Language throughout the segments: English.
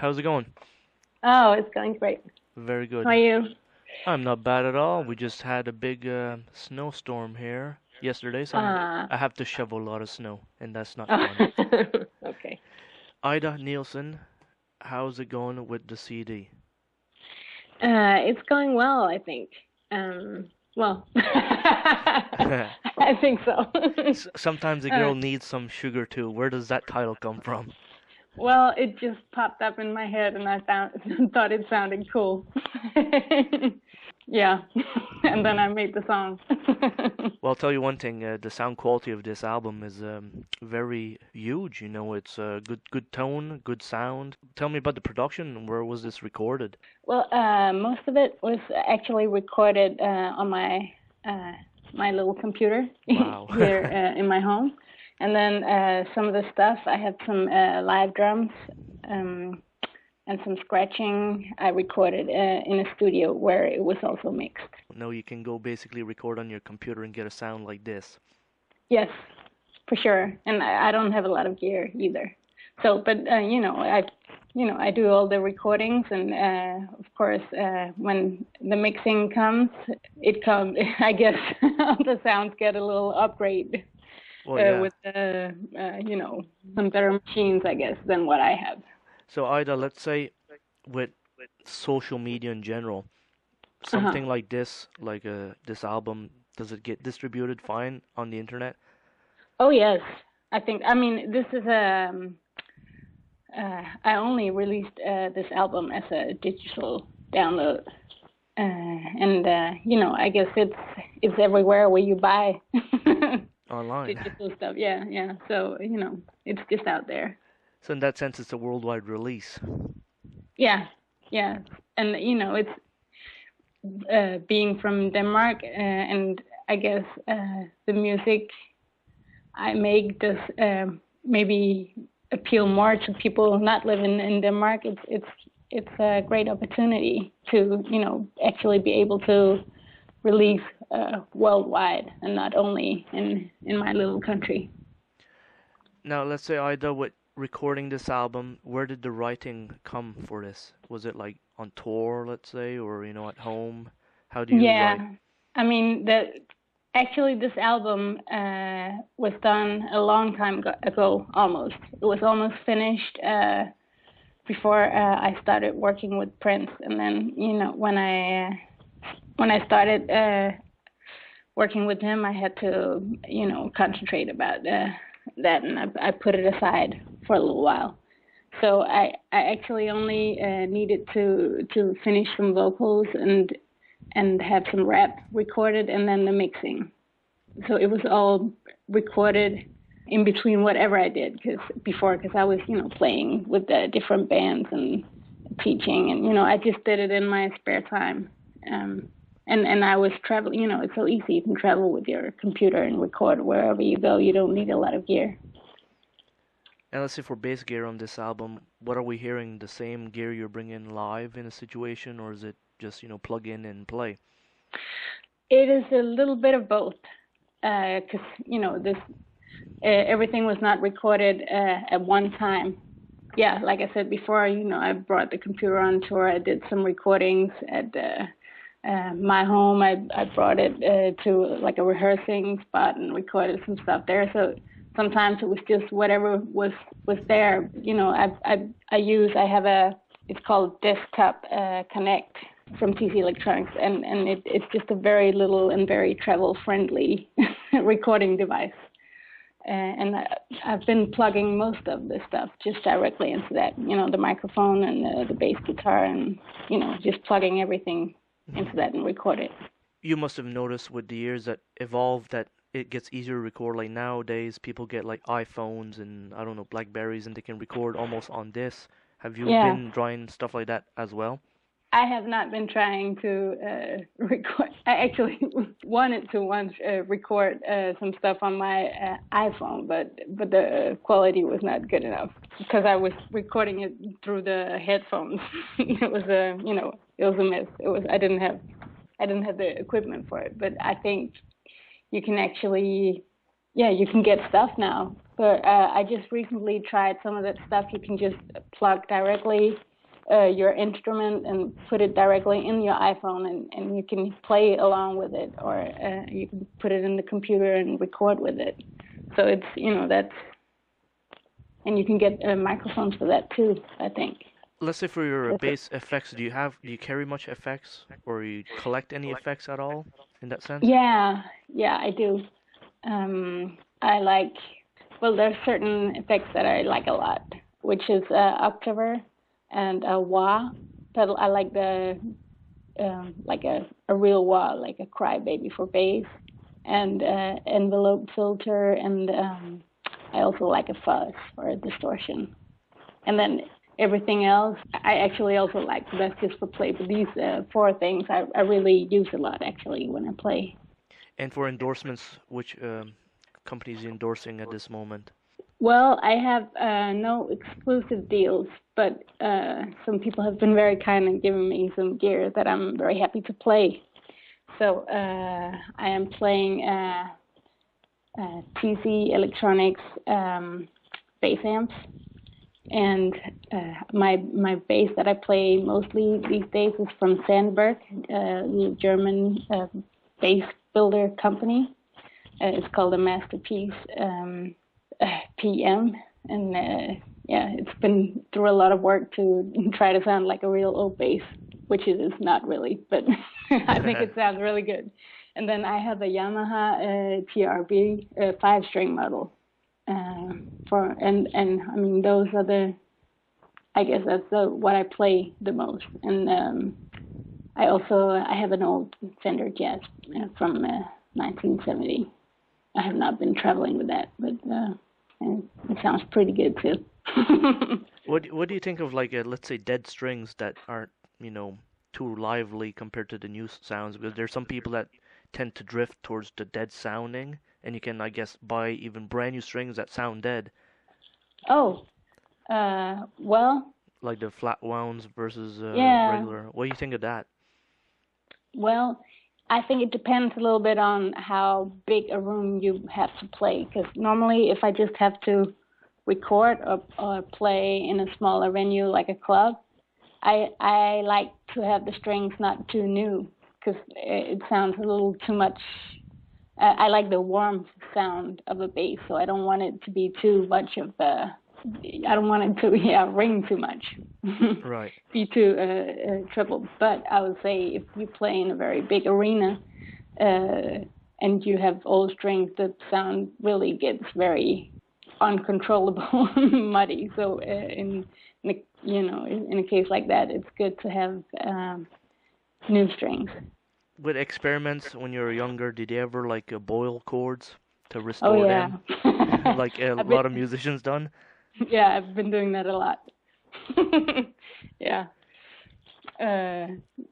How's it going? Oh, it's going great. Very How are good. you? I'm not bad at all. We just had a big snowstorm here yesterday, so Uh, I have to shovel a lot of snow, and that's not oh, fun. okay. Ida Nielsen, how's it going with the CD? It's going well, I think. Well, I think so. Sometimes a Uh, girl needs some sugar too. Where does that title come from? well, it just popped up in my head, and I thought it sounded cool. Yeah, and then I made the song. Well, I'll tell you one thing. The sound quality of this album is very huge. It's good tone, good sound. Tell me about the production. Where was this recorded? Well, most of it was actually recorded on uh, my little computer Wow. here in my home, and then some of the stuff I had some live drums um, and some scratching I recorded in a studio where it was also mixed. No, you can go basically record on your computer and get a sound like this. Yes, for sure. And I don't have a lot of gear either. So, but I do all the recordings, and of course, when the mixing comes, it comes. I guess the sounds get a little upgrade Well, yeah. with some better machines, I guess, than what I have. So, Ida, let's say with social media in general, Uh-huh. something like this, like this album, does it get distributed fine on the internet? Oh yes, I think. I mean, this is I only released this album as a digital download, and I guess it's everywhere where you buy Online. digital stuff. Yeah, yeah. So it's just out there. So, in that sense, it's a worldwide release. Yeah, yeah. And it's being from Denmark, and I guess the music I make does maybe appeal more to people not living in Denmark. It's a great opportunity to actually be able to release worldwide and not only in my little country. Now, let's say, Ida, with recording this album, where did the writing come for this? Was it like on tour, let's say, or at home? How do you write? Yeah, I mean actually this album was done a long time ago almost. It was almost finished before I started working with Prince, and then when I started working with him, I had to concentrate about that, and I put it aside for a little while. So I actually only needed to finish some vocals and have some rap recorded, and then the mixing. So it was all recorded in between whatever I did, because I was playing with the different bands and teaching, and I just did it in my spare time. And I was traveling. It's so easy. You can travel with your computer and record wherever you go. You don't need a lot of gear. And let's say for bass gear on this album, what are we hearing? The same gear you're bringing live in a situation, or is it just, plug in and play? It is a little bit of both, because this everything was not recorded at one time. Yeah, like I said before, I brought the computer on tour. I did some recordings at my home. I brought it to like a rehearsing spot and recorded some stuff there. So sometimes it was just whatever was there. I have it's called Desktop Connect from TC Electronics, and it's just a very little and very travel friendly recording device. And I've been plugging most of this stuff just directly into that, the microphone and the bass guitar, and just plugging everything into that and record it. You must have noticed with the years that evolved that it gets easier to record. Like nowadays, people get like iPhones and I don't know, Blackberries, and they can record almost on this. Have you Yeah, been trying stuff like that as well? I have not been trying to record. I actually wanted to once record some stuff on my iPhone, but the quality was not good enough because I was recording it through the headphones. It was it was a mess. I didn't have the equipment for it. But I think you can actually, yeah, you can get stuff now. But I just recently tried some of that stuff. You can just plug directly your instrument and put it directly in your iPhone, and you can play along with it, or you can put it in the computer and record with it. So it's, that's, and you can get microphones for that too, I think. Let's say for your bass effects, do you carry much effects, or you collect any effects at all in that sense? Yeah, I do. There's certain effects that I like a lot, which is Octaver and a wah pedal. I like the like a real wah, like a crybaby for bass, and envelope filter, and I also like a fuzz or a distortion. And then everything else, I actually also like. That's just for play. But these 4 things I really use a lot, actually, when I play. And for endorsements, which companies are you endorsing at this moment? Well, I have no exclusive deals, but some people have been very kind and given me some gear that I'm very happy to play. So I am playing TC Electronics bass amps, and my bass that I play mostly these days is from Sandberg, the German bass builder company. It's called a Masterpiece PM, and it's been through a lot of work to try to sound like a real old bass, which it is not really, but I think it sounds really good. And then I have a Yamaha TRB 5-string model, and I mean, those are I guess that's what I play the most. And I have an old Fender Jazz from 1970. I have not been traveling with that, but it sounds pretty good too. What do you think of, like, let's say, dead strings that aren't, too lively compared to the new sounds? Because there's some people that tend to drift towards the dead sounding, and you can, I guess, buy even brand new strings that sound dead. Oh, well. Like the flat wounds versus regular. What do you think of that? Well, I think it depends a little bit on how big a room you have to play. Because normally, if I just have to record or play in a smaller venue like a club, I like to have the strings not too new, because it sounds a little too much. I like the warm sound of a bass, so I don't want it to be too much of I don't want it to ring too much. Right. Be too triple. But I would say if you play in a very big arena and you have old strings, the sound really gets very uncontrollable, muddy. So in a case like that, it's good to have new strings. With experiments when you were younger, did you ever like boil chords to restore them? Like a lot of musicians done? Yeah, I've been doing that a lot. Yeah.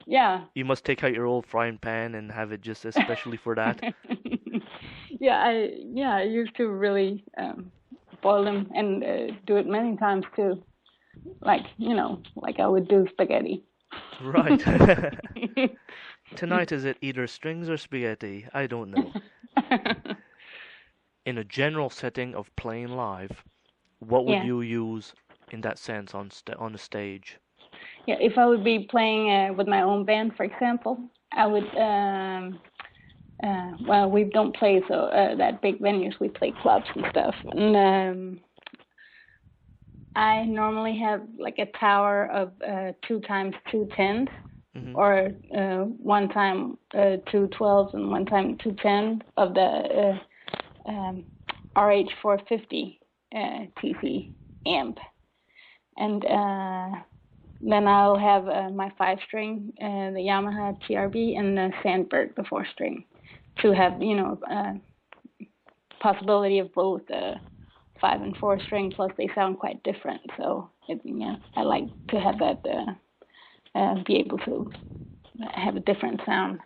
Yeah. You must take out your old frying pan and have it just especially for that. Yeah, I used to really boil them and do it many times too. Like I would do spaghetti. Right. Tonight, is it either strings or spaghetti? I don't know. In a general setting of playing live, what would you use in that sense on the stage? Yeah, if I would be playing with my own band, for example, I would. Well, we don't play that big venues. We play clubs and stuff, and I normally have like a tower of 2 times 2 10s, or 1 time 2 12s and 1 time 2 10s of the RH 450 TC amp, and then I'll have my 5-string, the Yamaha TRB, and the Sandberg, the 4-string, to have possibility of both 5 and 4-string. Plus, they sound quite different, so I like to have that be able to have a different sound.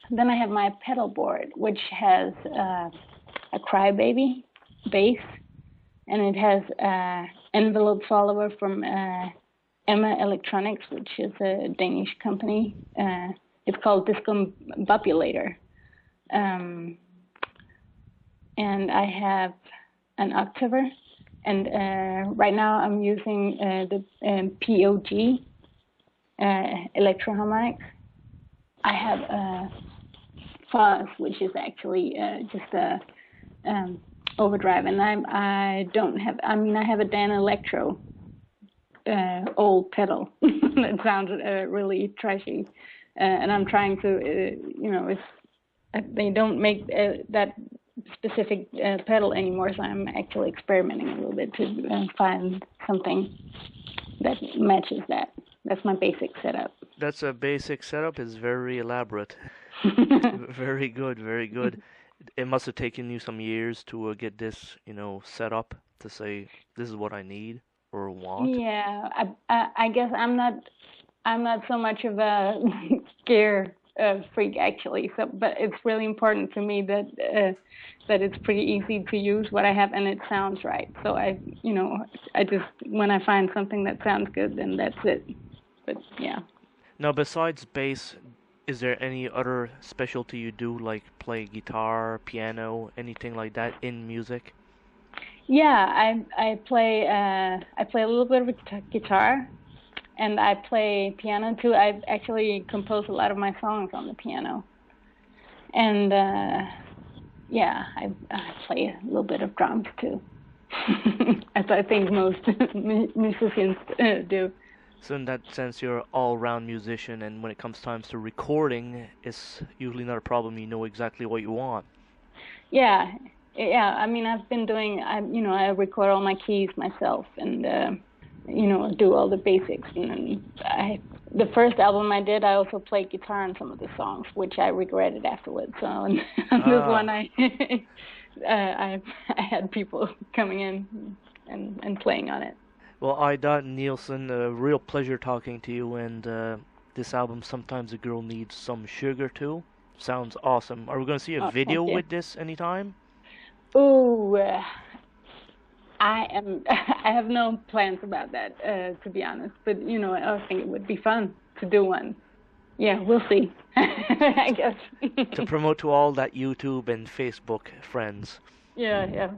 Then I have my pedal board, which has a crybaby bass, and it has envelope follower from Emma Electronics, which is a Danish company. It's called Discombobulator. And I have an Octaver, and right now I'm using the POG electro harmonics. I have a fuzz, which is actually just a overdrive, and I don't have. I mean, I have a Dan Electro old pedal that sounds really trashy, and I'm trying to, they don't make that specific pedal anymore, so I'm actually experimenting a little bit to find something that matches that. That's my basic setup. That's a basic setup. Is very elaborate. Very good, very good. It must have taken you some years to get this, set up to say this is what I need or want. Yeah, I guess I'm not so much of a gear freak actually. So, but it's really important to me that it's pretty easy to use what I have and it sounds right. So I just when I find something that sounds good, then that's it. But yeah. Now, besides bass, is there any other specialty you do, like play guitar, piano, anything like that in music? Yeah, I play a little bit of guitar, and I play piano too. I actually compose a lot of my songs on the piano, and yeah, I play a little bit of drums too, as I think most musicians do. So in that sense, you're an all-round musician, and when it comes time to recording, it's usually not a problem. You know exactly what you want. Yeah, yeah. I mean, I've been doing. I record all my keys myself, and do all the basics. And then the first album I did, I also played guitar on some of the songs, which I regretted afterwards. So on this one, I had people coming in and playing on it. Well, Nielsen, a real pleasure talking to you, and this album, Sometimes a Girl Needs Some Sugar Too, sounds awesome. Are we going to see a video with this anytime? Ooh, I have no plans about that, to be honest, but I think it would be fun to do one. Yeah, we'll see, I guess. To promote to all that YouTube and Facebook friends. Yeah.